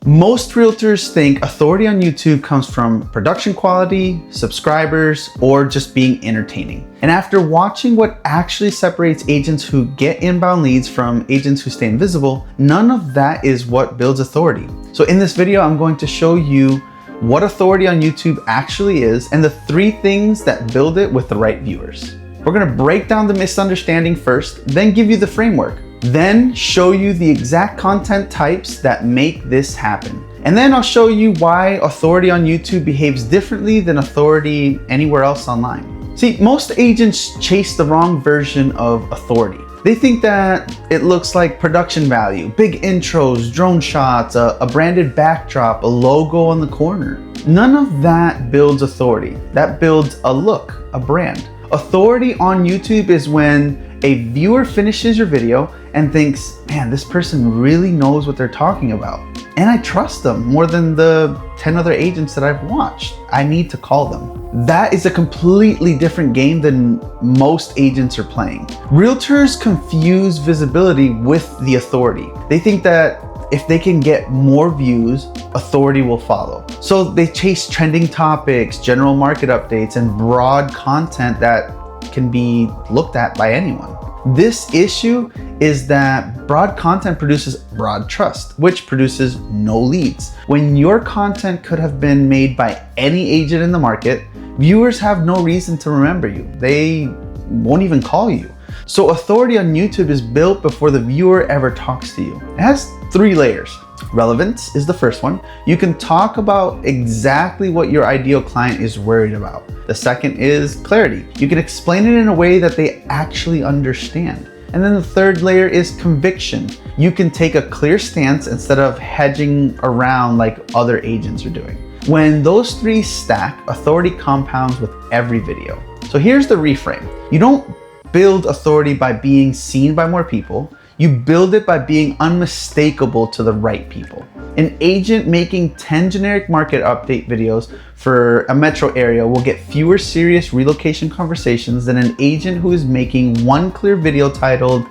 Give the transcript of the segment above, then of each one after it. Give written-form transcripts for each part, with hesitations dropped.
Most realtors think authority on YouTube comes from production quality, subscribers, or just being entertaining. And after watching what actually separates agents who get inbound leads from agents who stay invisible, none of that is what builds authority. So in this video, I'm going to show you what authority on YouTube actually is and the 3 things that build it with the right viewers. We're gonna break down the misunderstanding first, then give you the framework. Then show you the exact content types that make this happen. And then I'll show you why authority on YouTube behaves differently than authority anywhere else online. See, most agents chase the wrong version of authority. They think that it looks like production value, big intros, drone shots, a branded backdrop, a logo on the corner. None of that builds authority. That builds a look, a brand. Authority on YouTube is when a viewer finishes your video and thinks, man, this person really knows what they're talking about. And I trust them more than the 10 other agents that I've watched. I need to call them. That is a completely different game than most agents are playing. Realtors confuse visibility with the authority. They think that if they can get more views, authority will follow. So they chase trending topics, general market updates, and broad content that can be looked at by anyone. This issue is that broad content produces broad trust, which produces no leads. When your content could have been made by any agent in the market, viewers have no reason to remember you. They won't even call you. So authority on YouTube is built before the viewer ever talks to you. It has 3 layers. Relevance is the first one. You can talk about exactly what your ideal client is worried about. The second is clarity. You can explain it in a way that they actually understand. And then the third layer is conviction. You can take a clear stance instead of hedging around like other agents are doing. When those 3 stack, authority compounds with every video. So here's the reframe. You don't build authority by being seen by more people. You build it by being unmistakable to the right people. An agent making 10 generic market update videos for a metro area will get fewer serious relocation conversations than an agent who is making 1 clear video titled,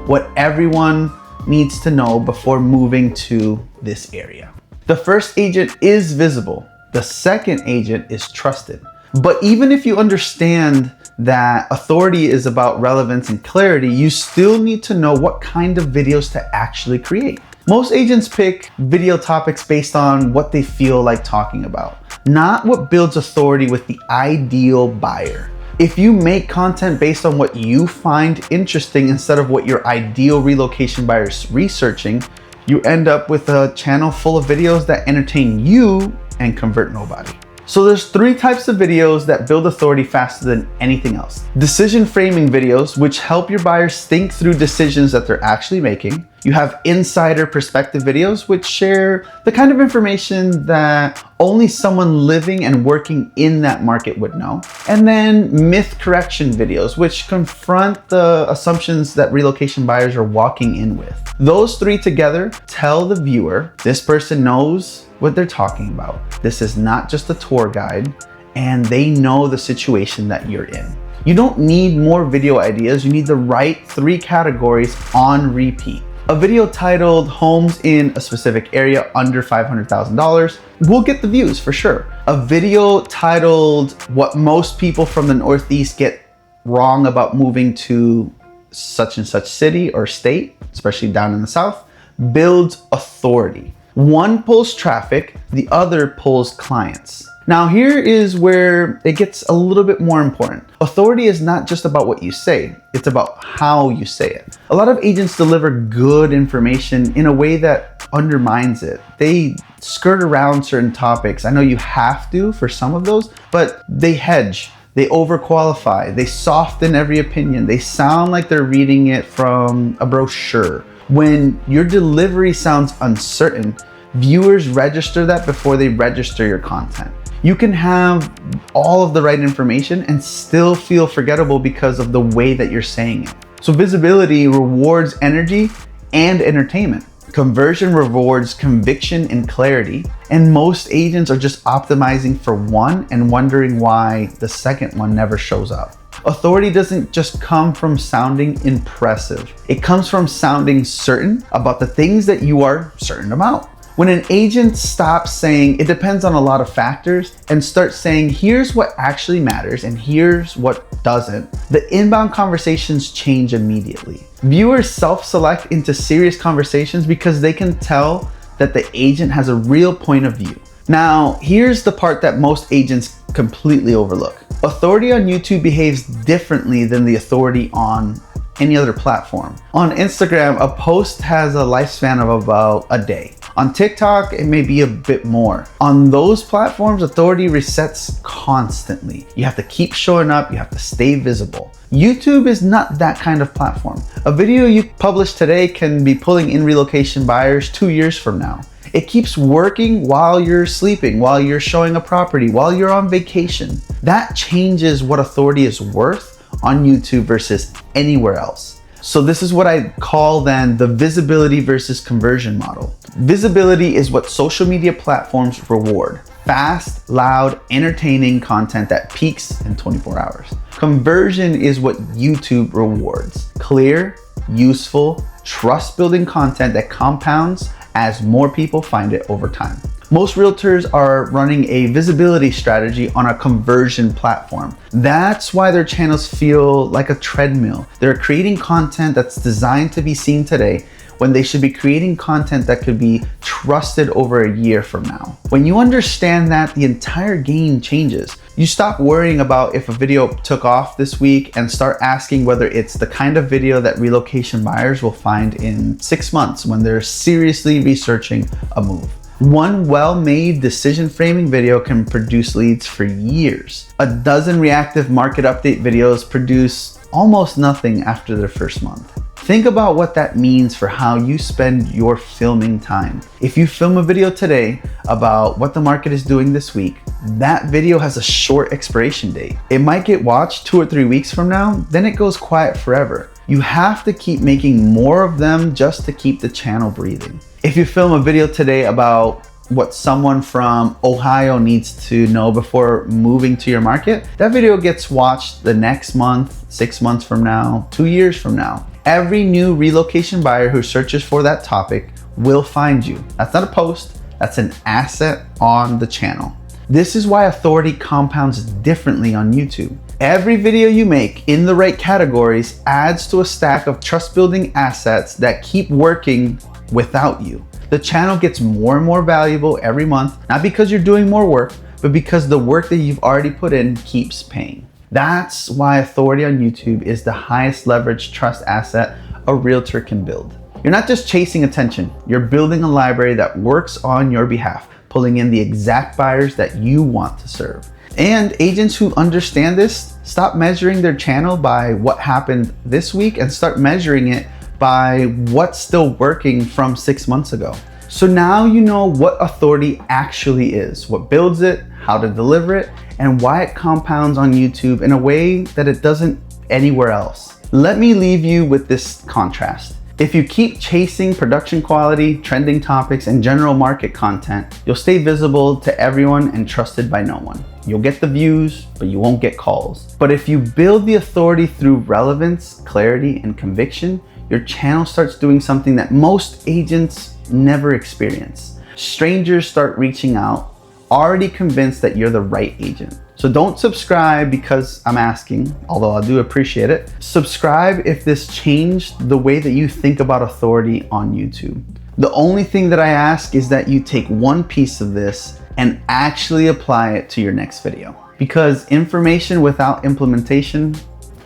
"What Everyone Needs to Know Before Moving to This Area." The first agent is visible. The second agent is trusted. But even if you understand that authority is about relevance and clarity, you still need to know what kind of videos to actually create. Most agents pick video topics based on what they feel like talking about, not what builds authority with the ideal buyer. If you make content based on what you find interesting instead of what your ideal relocation buyer is researching, you end up with a channel full of videos that entertain you and convert nobody. So there's 3 types of videos that build authority faster than anything else. Decision framing videos, which help your buyers think through decisions that they're actually making. You have insider perspective videos, which share the kind of information that only someone living and working in that market would know. And then myth correction videos, which confront the assumptions that relocation buyers are walking in with. Those 3 together tell the viewer, this person knows what they're talking about. This is not just a tour guide, and they know the situation that you're in. You don't need more video ideas. You need the right 3 categories on repeat. A video titled "Homes in a Specific Area Under $500,000" will get the views for sure. A video titled "What Most People from the Northeast Get Wrong About Moving to Such and Such City or State," especially down in the South, builds authority. One pulls traffic, the other pulls clients. Now here is where it gets a little bit more important. Authority is not just about what you say, it's about how you say it. A lot of agents deliver good information in a way that undermines it. They skirt around certain topics. I know you have to for some of those, but they hedge. They overqualify. They soften every opinion. They sound like they're reading it from a brochure. When your delivery sounds uncertain, viewers register that before they register your content. You can have all of the right information and still feel forgettable because of the way that you're saying it. So visibility rewards energy and entertainment. Conversion rewards conviction and clarity. And most agents are just optimizing for one and wondering why the second one never shows up. Authority doesn't just come from sounding impressive. It comes from sounding certain about the things that you are certain about. When an agent stops saying it depends on a lot of factors and starts saying here's what actually matters and here's what doesn't, the inbound conversations change immediately. Viewers self-select into serious conversations because they can tell that the agent has a real point of view. Now, here's the part that most agents completely overlook. Authority on YouTube behaves differently than the authority on any other platform. On Instagram, a post has a lifespan of about a day. On TikTok, it may be a bit more. On those platforms, authority resets constantly. You have to keep showing up, you have to stay visible. YouTube is not that kind of platform. A video you publish today can be pulling in relocation buyers 2 years from now. It keeps working while you're sleeping, while you're showing a property, while you're on vacation. That changes what authority is worth on YouTube versus anywhere else. So this is what I call then the visibility versus conversion model. Visibility is what social media platforms reward. Fast, loud, entertaining content that peaks in 24 hours. Conversion is what YouTube rewards. Clear, useful, trust-building content that compounds as more people find it over time. Most realtors are running a visibility strategy on a conversion platform. That's why their channels feel like a treadmill. They're creating content that's designed to be seen today when they should be creating content that could be trusted over a year from now. When you understand that, the entire game changes. You stop worrying about if a video took off this week and start asking whether it's the kind of video that relocation buyers will find in 6 months when they're seriously researching a move. One well-made decision framing video can produce leads for years. A dozen reactive market update videos produce almost nothing after their first month. Think about what that means for how you spend your filming time. If you film a video today about what the market is doing this week, that video has a short expiration date. It might get watched 2 or 3 weeks from now, then it goes quiet forever. You have to keep making more of them just to keep the channel breathing. If you film a video today about what someone from Ohio needs to know before moving to your market, that video gets watched the next month, 6 months from now, 2 years from now. Every new relocation buyer who searches for that topic will find you. That's not a post, that's an asset on the channel. This is why authority compounds differently on YouTube. Every video you make in the right categories adds to a stack of trust-building assets that keep working without you. The channel gets more and more valuable every month, not because you're doing more work, but because the work that you've already put in keeps paying. That's why authority on YouTube is the highest leverage trust asset a realtor can build. You're not just chasing attention, you're building a library that works on your behalf, pulling in the exact buyers that you want to serve. And agents who understand this stop measuring their channel by what happened this week and start measuring it by what's still working from 6 months ago. So now you know what authority actually is, what builds it, how to deliver it, and why it compounds on YouTube in a way that it doesn't anywhere else. Let me leave you with this contrast. If you keep chasing production quality, trending topics, and general market content, you'll stay visible to everyone and trusted by no one. You'll get the views, but you won't get calls. But if you build the authority through relevance, clarity, and conviction, your channel starts doing something that most agents never experience. Strangers start reaching out, already convinced that you're the right agent. So don't subscribe because I'm asking, although I do appreciate it. Subscribe if this changed the way that you think about authority on YouTube. The only thing that I ask is that you take one piece of this and actually apply it to your next video, because information without implementation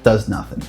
does nothing.